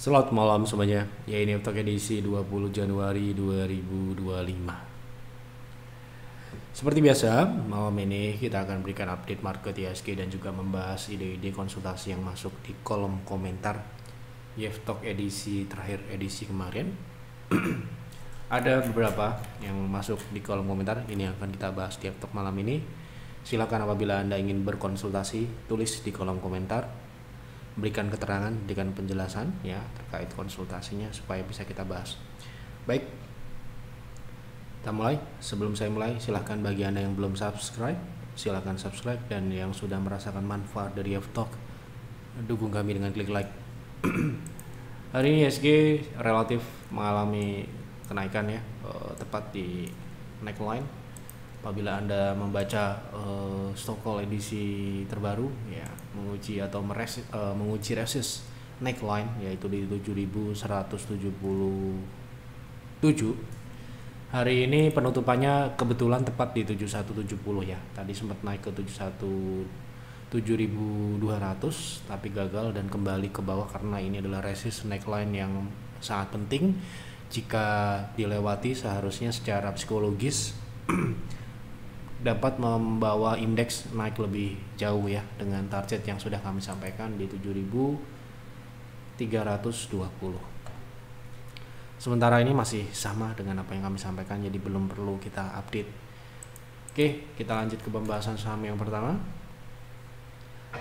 Selamat malam semuanya. Ya, ini untuk edisi 20 Januari 2025. Seperti biasa, malam ini kita akan berikan update market IHSG dan juga membahas ide-ide konsultasi yang masuk di kolom komentar Yeftok edisi terakhir edisi kemarin. Ada beberapa yang masuk di kolom komentar. Ini akan kita bahas di Yeftok malam ini. Silakan apabila Anda ingin berkonsultasi, tulis di kolom komentar, berikan keterangan dengan penjelasan ya terkait konsultasinya supaya bisa kita bahas. Baik, kita mulai. Sebelum saya mulai, silahkan bagi Anda yang belum subscribe, silahkan subscribe, dan yang sudah merasakan manfaat dari Yeftok, dukung kami dengan klik like. Hari ini IHSG relatif mengalami kenaikan ya, tepat di neckline. Apabila Anda membaca stock call edisi terbaru ya, menguji atau menguji resist neckline yaitu di 7177. Hari ini penutupannya kebetulan tepat di 7170 ya. Tadi sempat naik ke 7200 tapi gagal dan kembali ke bawah karena ini adalah resist neckline yang sangat penting. Jika dilewati seharusnya secara psikologis dapat membawa indeks naik lebih jauh ya, dengan target yang sudah kami sampaikan di 7320. Sementara ini masih sama dengan apa yang kami sampaikan, jadi belum perlu kita update. Oke, kita lanjut ke pembahasan saham yang pertama.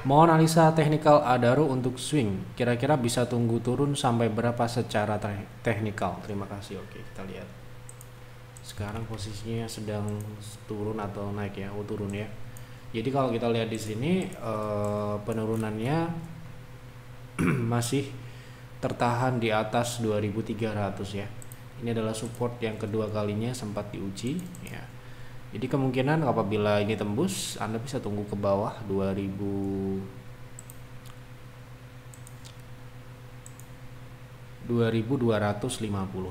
Mohon analisa teknikal Adaro untuk swing, kira-kira bisa tunggu turun sampai berapa secara teknikal? Terima kasih. Oke, kita lihat. Sekarang posisinya sedang turun atau naik ya, turun ya. Jadi kalau kita lihat di sini penurunannya masih tertahan di atas 2300 ya. Ini adalah support yang kedua kalinya sempat diuji ya. Jadi kemungkinan apabila ini tembus, Anda bisa tunggu ke bawah 2250.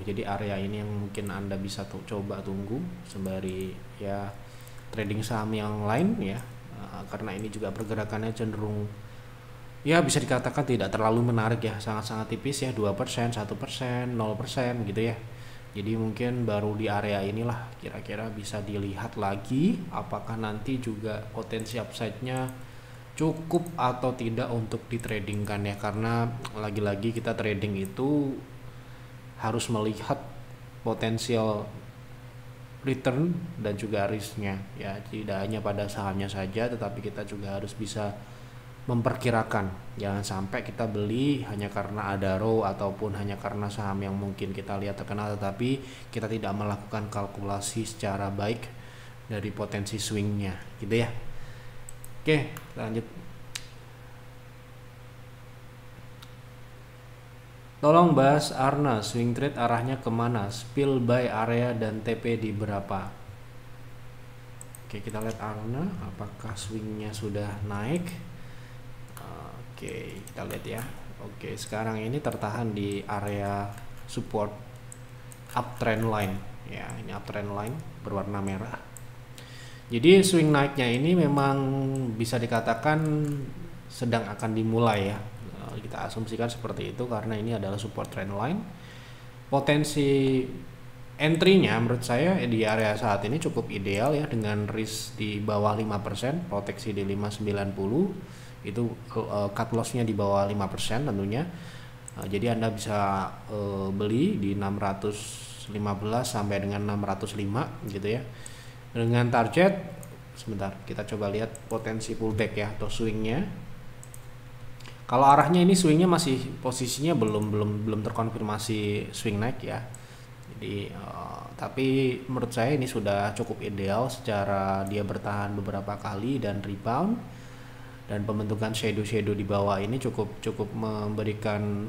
Jadi area ini yang mungkin Anda bisa coba tunggu sembari ya trading saham yang lain ya, karena ini juga pergerakannya cenderung ya bisa dikatakan tidak terlalu menarik ya, sangat-sangat tipis ya, 2%, 1%, 0% gitu ya. Jadi mungkin baru di area inilah kira-kira bisa dilihat lagi apakah nanti juga potensi upside-nya cukup atau tidak untuk ditradingkan ya, karena lagi-lagi kita trading itu harus melihat potensial return dan juga risknya ya, tidak hanya pada sahamnya saja tetapi kita juga harus bisa memperkirakan. Jangan sampai kita beli hanya karena Adaro ataupun hanya karena saham yang mungkin kita lihat terkenal tetapi kita tidak melakukan kalkulasi secara baik dari potensi swingnya gitu ya. Oke, lanjut. Tolong bahas Arna, swing trade arahnya kemana, spill buy area dan TP di berapa. Oke, kita lihat Arna, apakah swingnya sudah naik. Oke, kita lihat ya. Oke, sekarang ini tertahan di area support uptrend line ya, ini uptrend line berwarna merah. Jadi swing naiknya ini memang bisa dikatakan sedang akan dimulai ya. Kita asumsikan seperti itu karena ini adalah support trend line. Potensi entry-nya menurut saya di area saat ini cukup ideal ya, dengan risk di bawah 5%, proteksi di 590. Itu cut loss-nya di bawah 5% tentunya. Jadi Anda bisa beli di 615 sampai dengan 605 gitu ya. Dengan target, sebentar kita coba lihat potensi pullback ya atau swingnya. Kalau arahnya ini swingnya masih posisinya belum terkonfirmasi swing naik ya. Jadi tapi menurut saya ini sudah cukup ideal secara dia bertahan beberapa kali dan rebound, dan pembentukan shadow di bawah ini cukup memberikan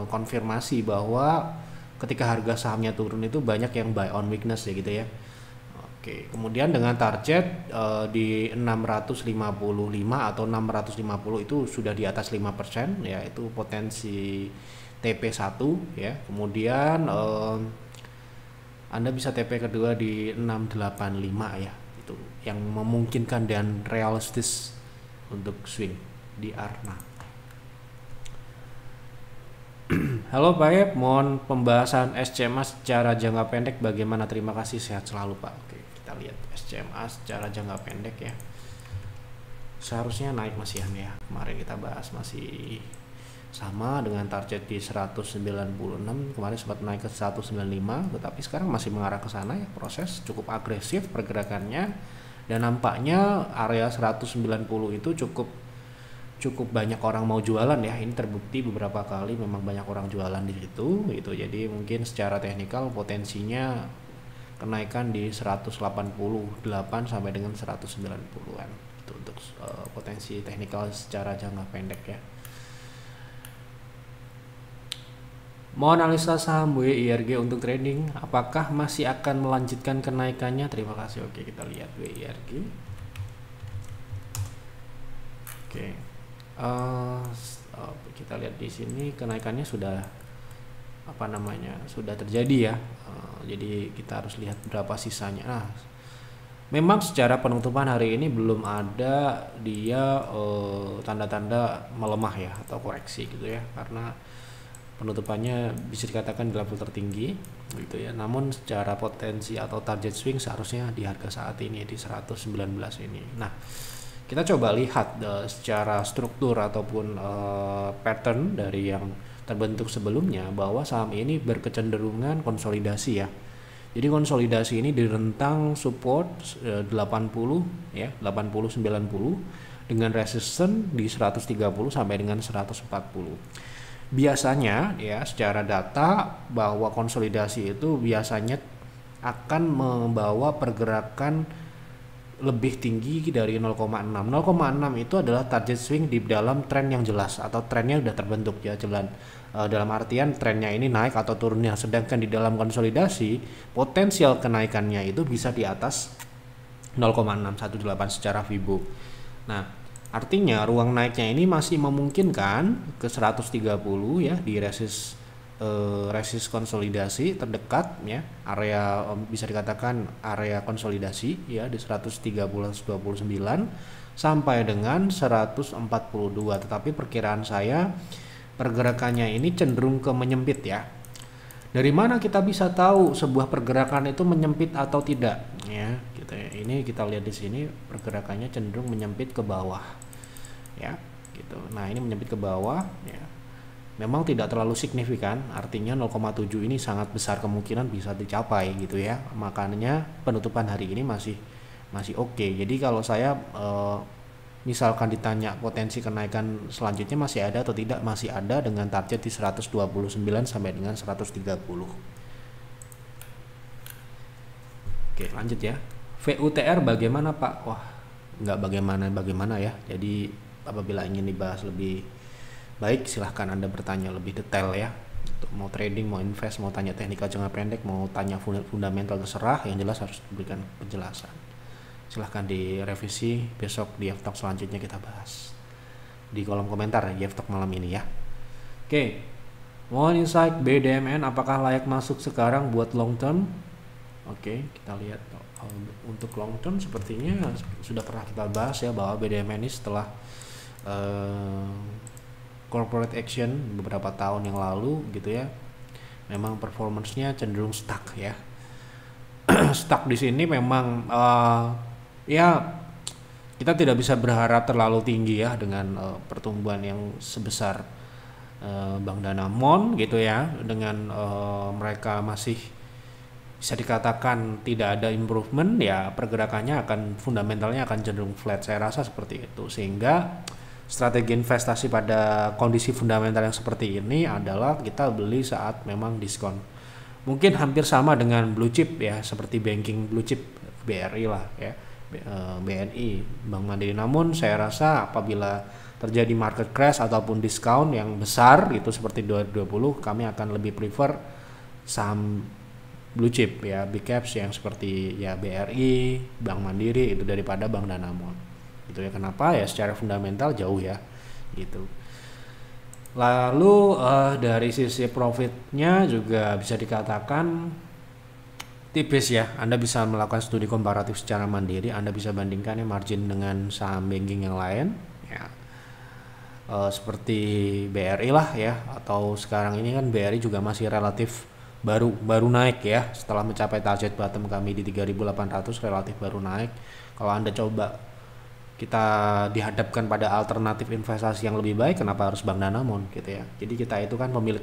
konfirmasi bahwa ketika harga sahamnya turun itu banyak yang buy on weakness ya gitu ya. Oke, kemudian dengan target di 655 atau 650 itu sudah di atas 5% ya, itu potensi TP1 ya. Kemudian Anda bisa TP kedua di 685 ya, itu yang memungkinkan dan realistis untuk swing di Arna. Halo Pak Ep, mohon pembahasan SCMA secara jangka pendek bagaimana? Terima kasih, sehat selalu Pak. Oke, kita lihat SCMA secara jangka pendek ya. Seharusnya naik Mas Yan ya. Kemarin kita bahas masih sama dengan target di 196, kemarin sempat naik ke 195, tetapi sekarang masih mengarah ke sana ya. Proses cukup agresif pergerakannya dan nampaknya area 190 itu cukup banyak orang mau jualan ya. Ini terbukti beberapa kali memang banyak orang jualan di situ gitu. Jadi mungkin secara teknikal potensinya kenaikan di 188 sampai dengan 190-an itu untuk potensi teknikal secara jangka pendek ya. Mau analisa saham WIRG untuk trading, apakah masih akan melanjutkan kenaikannya? Terima kasih. Oke, kita lihat WIRG. Oke, kita lihat di sini kenaikannya sudah sudah terjadi ya. Jadi kita harus lihat berapa sisanya. Nah, memang secara penutupan hari ini belum ada dia tanda-tanda melemah ya atau koreksi gitu ya, karena penutupannya bisa dikatakan di level tertinggi gitu ya. Namun secara potensi atau target swing seharusnya di harga saat ini di 119 ini. Nah, kita coba lihat secara struktur ataupun pattern dari yang terbentuk sebelumnya bahwa saham ini berkecenderungan konsolidasi ya. Jadi konsolidasi ini di rentang support 80 ya, 80 90 dengan resistance di 130 sampai dengan 140. Biasanya ya secara data bahwa konsolidasi itu biasanya akan membawa pergerakan lebih tinggi dari 0,6. 0,6 itu adalah target swing di dalam tren yang jelas atau trennya sudah terbentuk ya, dalam artian trennya ini naik atau turunnya. Sedangkan di dalam konsolidasi potensial kenaikannya itu bisa di atas 0,618 secara Fibo. Nah, artinya ruang naiknya ini masih memungkinkan ke 130 ya di resist konsolidasi terdekat ya, area bisa dikatakan area konsolidasi ya di 130-129 sampai dengan 142. Tetapi perkiraan saya pergerakannya ini cenderung ke menyempit ya. Dari mana kita bisa tahu sebuah pergerakan itu menyempit atau tidak ya gitu ya. Ini kita lihat di sini pergerakannya cenderung menyempit ke bawah ya gitu. Nah, ini menyempit ke bawah ya. Memang tidak terlalu signifikan, artinya 0,7 ini sangat besar kemungkinan bisa dicapai gitu ya. Makanya penutupan hari ini masih oke. Jadi kalau saya misalkan ditanya potensi kenaikan selanjutnya masih ada atau tidak, masih ada dengan target di 129 sampai dengan 130. Oke, lanjut ya. VUTR bagaimana Pak? Wah, nggak bagaimana ya. Jadi apabila ingin dibahas lebih baik, silahkan Anda bertanya lebih detail ya. Untuk mau trading, mau invest, mau tanya teknikal jangka pendek, mau tanya fundamental, terserah. Yang jelas harus diberikan penjelasan. Silahkan direvisi, besok di F-Talk selanjutnya kita bahas di kolom komentar di F-Talk malam ini ya. Oke, mohon insight BDMN apakah layak masuk sekarang buat long term? Oke, kita lihat untuk long term sepertinya sudah pernah kita bahas ya, bahwa BDMN ini setelah corporate action beberapa tahun yang lalu gitu ya, memang performance-nya cenderung stuck ya. Stuck di sini memang ya kita tidak bisa berharap terlalu tinggi ya dengan pertumbuhan yang sebesar Bank Danamon gitu ya, dengan mereka masih bisa dikatakan tidak ada improvement ya, pergerakannya fundamentalnya akan cenderung flat. Saya rasa seperti itu, sehingga strategi investasi pada kondisi fundamental yang seperti ini adalah kita beli saat memang diskon. Mungkin hampir sama dengan blue chip ya, seperti banking blue chip BRI lah ya, BNI, Bank Mandiri. Namun saya rasa apabila terjadi market crash ataupun diskon yang besar gitu seperti 2020, kami akan lebih prefer saham blue chip ya, big caps yang seperti ya BRI, Bank Mandiri itu daripada Bank Danamon. Gitu ya. Kenapa ya? Secara fundamental jauh ya gitu. Lalu dari sisi profitnya juga bisa dikatakan tipis ya. Anda bisa melakukan studi komparatif secara mandiri. Anda bisa bandingkan ya margin dengan saham banking yang lain ya. seperti BRI lah ya, atau sekarang ini kan BRI juga masih relatif baru naik ya, setelah mencapai target bottom kami di 3.800 relatif baru naik. Kalau Anda coba kita dihadapkan pada alternatif investasi yang lebih baik, kenapa harus Bank Danamon gitu ya. Jadi kita itu kan pemilik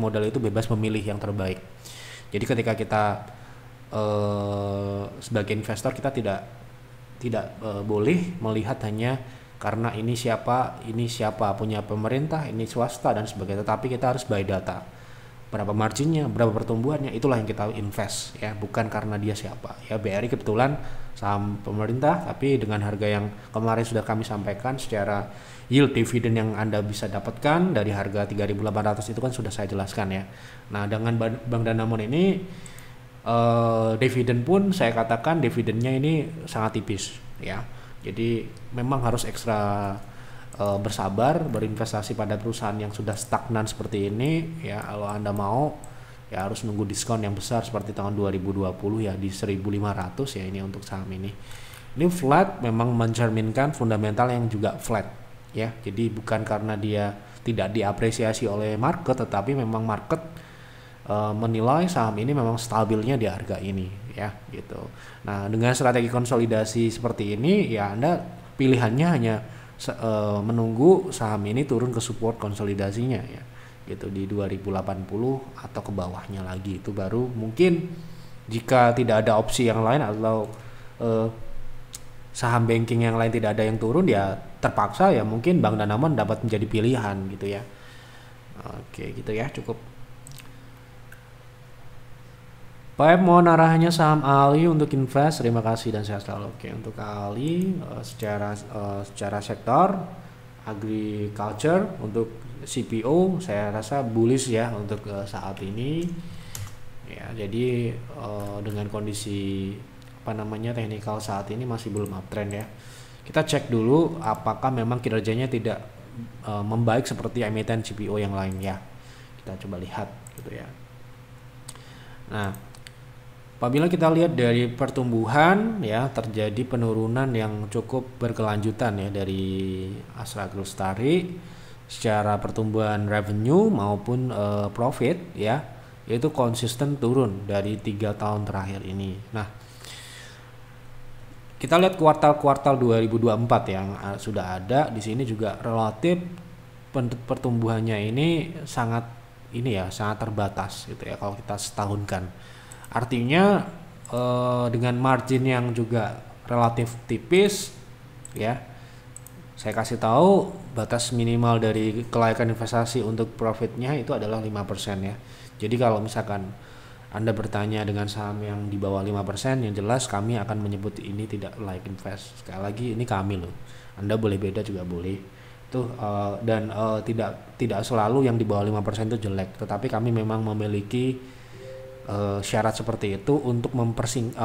modal itu bebas memilih yang terbaik. Jadi ketika kita sebagai investor kita tidak boleh melihat hanya karena ini siapa punya pemerintah, ini swasta dan sebagainya, tetapi kita harus buy data, berapa marginnya, berapa pertumbuhannya, itulah yang kita invest ya, bukan karena dia siapa ya. BRI kebetulan saham pemerintah, tapi dengan harga yang kemarin sudah kami sampaikan, secara yield dividen yang Anda bisa dapatkan dari harga 3.800 itu kan sudah saya jelaskan ya. Nah dengan Bank Danamon ini dividen pun saya katakan dividennya ini sangat tipis ya. Jadi memang harus ekstra bersabar berinvestasi pada perusahaan yang sudah stagnan seperti ini ya. Kalau Anda mau ya harus nunggu diskon yang besar seperti tahun 2020 ya, di 1.500 ya ini untuk saham ini. Ini flat memang mencerminkan fundamental yang juga flat ya. Jadi bukan karena dia tidak diapresiasi oleh market, tetapi memang market menilai saham ini memang stabilnya di harga ini ya gitu. Nah dengan strategi konsolidasi seperti ini ya, Anda pilihannya hanya menunggu saham ini turun ke support konsolidasinya ya gitu di 2080 atau ke bawahnya lagi, itu baru mungkin jika tidak ada opsi yang lain atau saham banking yang lain tidak ada yang turun ya terpaksa ya mungkin Bank Danamon dapat menjadi pilihan gitu ya. Oke gitu ya, cukup. Pak mohon arahannya saham Ali untuk invest, terima kasih dan sehat selalu. Oke, untuk Ali secara sektor agriculture untuk CPO saya rasa bullish ya untuk saat ini ya. Jadi dengan kondisi teknikal saat ini masih belum uptrend ya. Kita cek dulu apakah memang kinerjanya tidak membaik seperti emiten CPO yang lain ya. Kita coba lihat gitu ya. Nah, apabila kita lihat dari pertumbuhan ya, terjadi penurunan yang cukup berkelanjutan ya dari Astra Agrostari secara pertumbuhan revenue maupun profit ya, yaitu konsisten turun dari 3 tahun terakhir ini. Nah, kita lihat kuartal-kuartal 2024 yang sudah ada di sini juga relatif pertumbuhannya ini sangat terbatas gitu ya kalau kita setahunkan. Artinya dengan margin yang juga relatif tipis ya, saya kasih tahu batas minimal dari kelayakan investasi untuk profitnya itu adalah 5% ya. Jadi kalau misalkan Anda bertanya dengan saham yang di bawah 5%, yang jelas kami akan menyebut ini tidak layak invest. Sekali lagi ini kami loh, Anda boleh beda juga boleh tuh, dan tidak selalu yang di bawah 5% itu jelek, tetapi kami memang memiliki syarat seperti itu untuk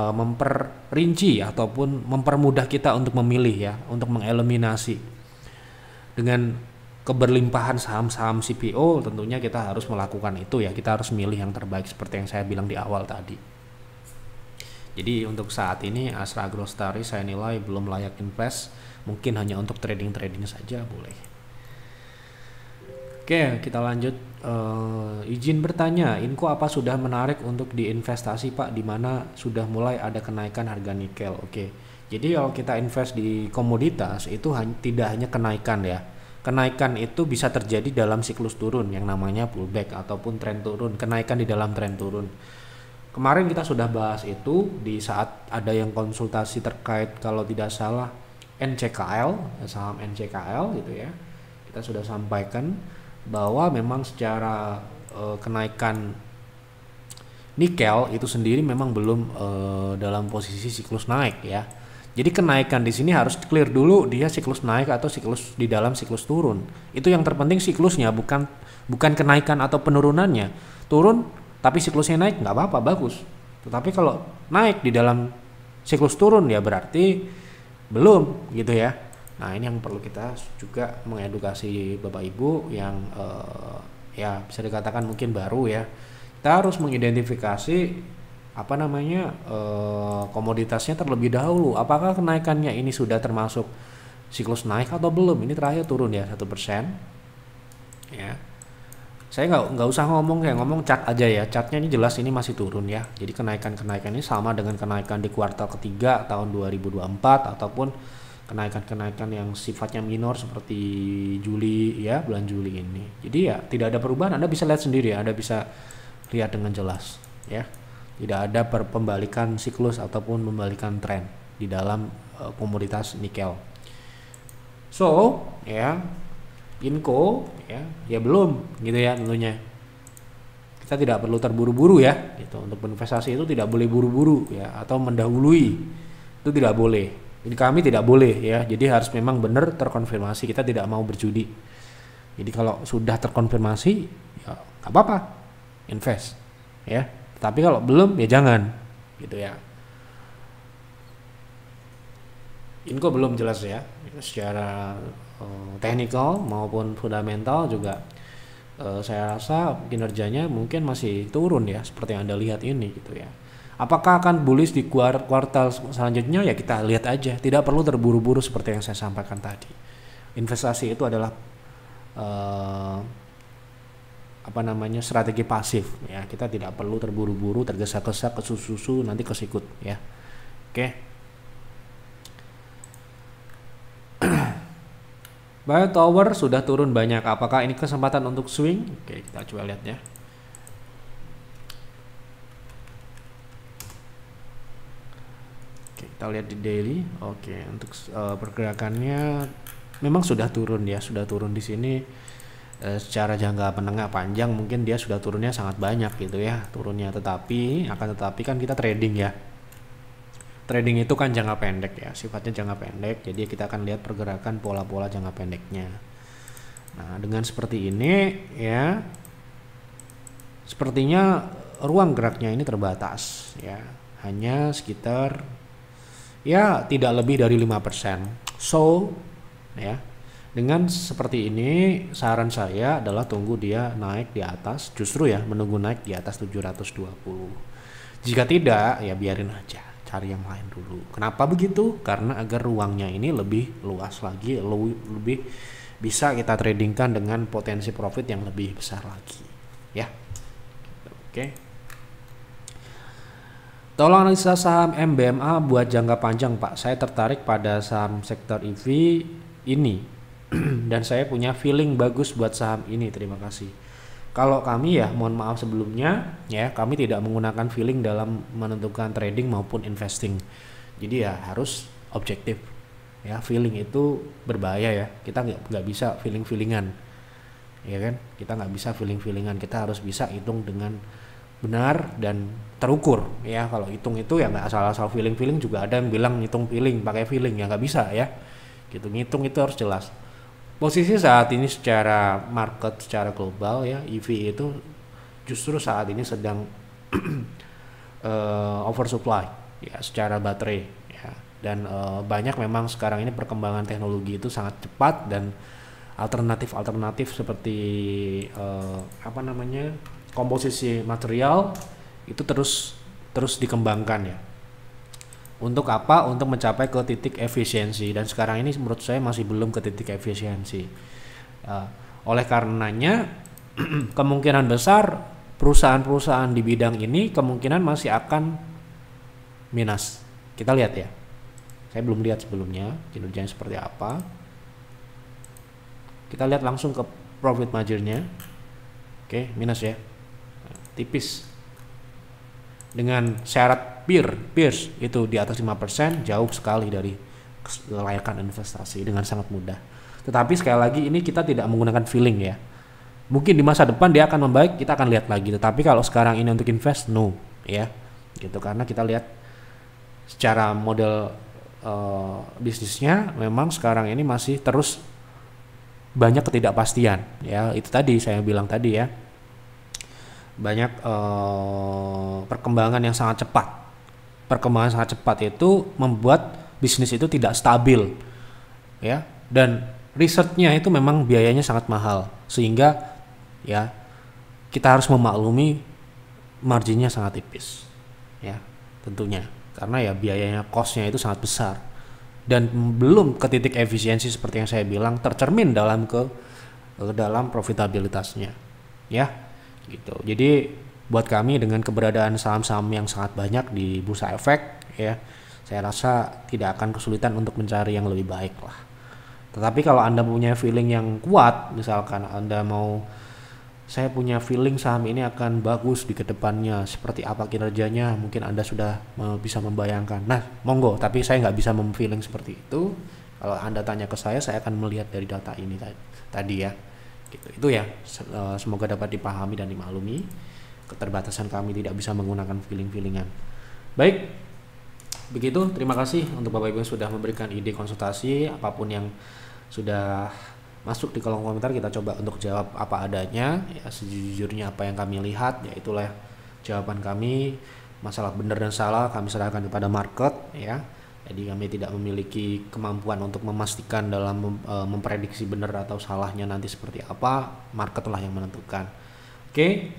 memperinci ataupun mempermudah kita untuk memilih ya, untuk mengeliminasi. Dengan keberlimpahan saham-saham CPO tentunya kita harus melakukan itu ya, kita harus milih yang terbaik seperti yang saya bilang di awal tadi. Jadi untuk saat ini Astra Agrostari saya nilai belum layak invest, mungkin hanya untuk trading saja boleh. Oke, kita lanjut. Izin bertanya, Inco apa sudah menarik untuk diinvestasi Pak, di mana sudah mulai ada kenaikan harga nikel? Oke, jadi kalau kita invest di komoditas itu tidak hanya kenaikan ya. Kenaikan itu bisa terjadi dalam siklus turun yang namanya pullback ataupun tren turun, kenaikan di dalam tren turun. Kemarin kita sudah bahas itu di saat ada yang konsultasi terkait kalau tidak salah NCKL, saham NCKL gitu ya. Kita sudah sampaikan bahwa memang secara kenaikan nikel itu sendiri memang belum dalam posisi siklus naik ya. Jadi kenaikan di sini harus clear dulu dia siklus naik atau siklus di dalam siklus turun. Itu yang terpenting siklusnya, bukan kenaikan atau penurunannya. Turun tapi siklusnya naik nggak apa-apa, bagus. Tetapi kalau naik di dalam siklus turun ya berarti belum gitu ya. Nah ini yang perlu kita juga mengedukasi Bapak Ibu yang ya bisa dikatakan mungkin baru ya. Kita harus mengidentifikasi komoditasnya terlebih dahulu. Apakah kenaikannya ini sudah termasuk siklus naik atau belum. Ini terakhir turun ya 1%. Ya, saya nggak usah ngomong, kayak ngomong chart aja ya. Chartnya ini jelas ini masih turun ya. Jadi kenaikan ini sama dengan kenaikan di kuartal ketiga tahun 2024 ataupun kenaikan yang sifatnya minor seperti Juli ya, bulan Juli ini. Jadi ya tidak ada perubahan. Anda bisa lihat sendiri ya, Anda bisa lihat dengan jelas ya. Tidak ada pembalikan siklus ataupun pembalikan tren di dalam komoditas nikel. So ya, Inco ya belum gitu ya tentunya. Kita tidak perlu terburu-buru ya gitu. Untuk berinvestasi itu tidak boleh buru-buru ya, atau mendahului. Itu tidak boleh. Jadi kami tidak boleh ya. Jadi harus memang benar terkonfirmasi. Kita tidak mau berjudi. Jadi kalau sudah terkonfirmasi ya nggak apa-apa, invest ya. Tapi kalau belum ya jangan gitu ya. Inco belum jelas ya secara technical maupun fundamental juga. Saya rasa kinerjanya mungkin masih turun ya, seperti yang Anda lihat ini gitu ya. Apakah akan bullish di kuartal selanjutnya ya, kita lihat aja. Tidak perlu terburu-buru seperti yang saya sampaikan tadi. Investasi itu adalah strategi pasif ya. Kita tidak perlu terburu-buru, tergesa-gesa, kesusu nanti kesikut ya. Oke. Bio Tower sudah turun banyak. Apakah ini kesempatan untuk swing? Oke, kita coba lihat ya. Oke, kita lihat di daily. Oke, untuk pergerakannya memang sudah turun ya, sudah turun di sini. Secara jangka menengah panjang mungkin dia sudah turunnya sangat banyak gitu ya, turunnya. Tetapi kan kita trading ya. Trading itu kan jangka pendek ya, sifatnya jangka pendek. Jadi kita akan lihat pergerakan pola-pola jangka pendeknya. Nah, dengan seperti ini ya, sepertinya ruang geraknya ini terbatas ya. Hanya sekitar ya tidak lebih dari 5%. So, ya. Dengan seperti ini saran saya adalah tunggu dia naik di atas, justru ya menunggu naik di atas 720. Jika tidak ya biarin aja, cari yang lain dulu. Kenapa begitu? Karena agar ruangnya ini lebih luas lagi, lebih bisa kita tradingkan dengan potensi profit yang lebih besar lagi ya. Oke. Tolong analisa saham MBMA buat jangka panjang Pak. Saya tertarik pada saham sektor EV ini dan saya punya feeling bagus buat saham ini. Terima kasih. Kalau kami ya, mohon maaf sebelumnya ya, kami tidak menggunakan feeling dalam menentukan trading maupun investing. Jadi ya harus objektif ya. Feeling itu berbahaya ya. Kita nggak bisa feeling-feelingan ya kan. Kita nggak bisa feeling-feelingan. Kita harus bisa hitung dengan benar dan terukur ya. Kalau hitung itu ya nggak asal-asal feeling-feeling. Juga ada yang bilang hitung feeling pakai feeling, ya nggak bisa ya gitu. Ngitung itu harus jelas. Posisi saat ini secara market, secara global ya, EV itu justru saat ini sedang oversupply ya secara baterai ya. Dan banyak memang sekarang ini perkembangan teknologi itu sangat cepat, dan alternatif seperti komposisi material itu terus dikembangkan ya. Untuk apa? Untuk mencapai ke titik efisiensi, dan sekarang ini menurut saya masih belum ke titik efisiensi. Oleh karenanya kemungkinan besar perusahaan-perusahaan di bidang ini kemungkinan masih akan minus. Kita lihat ya. Saya belum lihat sebelumnya kinerjanya seperti apa. Kita lihat langsung ke profit margin-nya. Oke, minus ya. Tipis. Dengan syarat peers itu di atas 5%, jauh sekali dari kelayakan investasi dengan sangat mudah. Tetapi sekali lagi ini kita tidak menggunakan feeling ya. Mungkin di masa depan dia akan membaik, kita akan lihat lagi. Tetapi kalau sekarang ini untuk invest, no ya. Gitu, karena kita lihat secara model bisnisnya memang sekarang ini masih terus banyak ketidakpastian ya. Itu tadi saya bilang tadi ya. Banyak perkembangan yang sangat cepat. Perkembangan sangat cepat itu membuat bisnis itu tidak stabil ya, dan risetnya itu memang biayanya sangat mahal, sehingga ya kita harus memaklumi marginnya sangat tipis ya, tentunya karena ya biayanya, costnya itu sangat besar dan belum ke titik efisiensi seperti yang saya bilang tercermin dalam dalam profitabilitasnya, ya gitu. Jadi buat kami dengan keberadaan saham-saham yang sangat banyak di bursa efek, ya saya rasa tidak akan kesulitan untuk mencari yang lebih baik lah. Tetapi kalau Anda punya feeling yang kuat, misalkan Anda mau, saya punya feeling saham ini akan bagus di kedepannya, seperti apa kinerjanya, mungkin Anda sudah bisa membayangkan. Nah, monggo, tapi saya nggak bisa memfeeling seperti itu. Kalau Anda tanya ke saya akan melihat dari data ini tadi ya. Gitu. Itu ya, semoga dapat dipahami dan dimaklumi. Keterbatasan kami tidak bisa menggunakan feeling-feelingan. Baik, begitu. Terima kasih untuk Bapak Ibu yang sudah memberikan ide konsultasi. Apapun yang sudah masuk di kolom komentar, kita coba untuk jawab apa adanya, ya sejujurnya apa yang kami lihat, ya itulah jawaban kami. Masalah benar dan salah kami serahkan kepada market, ya. Jadi kami tidak memiliki kemampuan untuk memastikan dalam memprediksi benar atau salahnya nanti seperti apa. Market lah yang menentukan. Oke,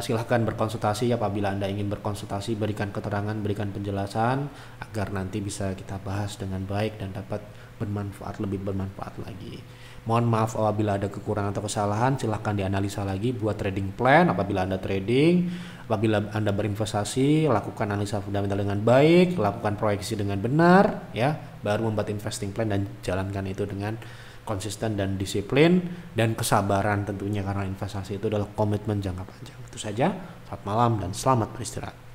silahkan berkonsultasi apabila Anda ingin berkonsultasi, berikan keterangan, berikan penjelasan agar nanti bisa kita bahas dengan baik dan dapat bermanfaat, lebih bermanfaat lagi. Mohon maaf apabila ada kekurangan atau kesalahan, silahkan dianalisa lagi buat trading plan. Apabila Anda trading, apabila Anda berinvestasi, lakukan analisa fundamental dengan baik, lakukan proyeksi dengan benar, ya, baru membuat investing plan dan jalankan itu dengan konsisten dan disiplin dan kesabaran tentunya, karena investasi itu adalah komitmen jangka panjang. Itu saja, selamat malam dan selamat beristirahat.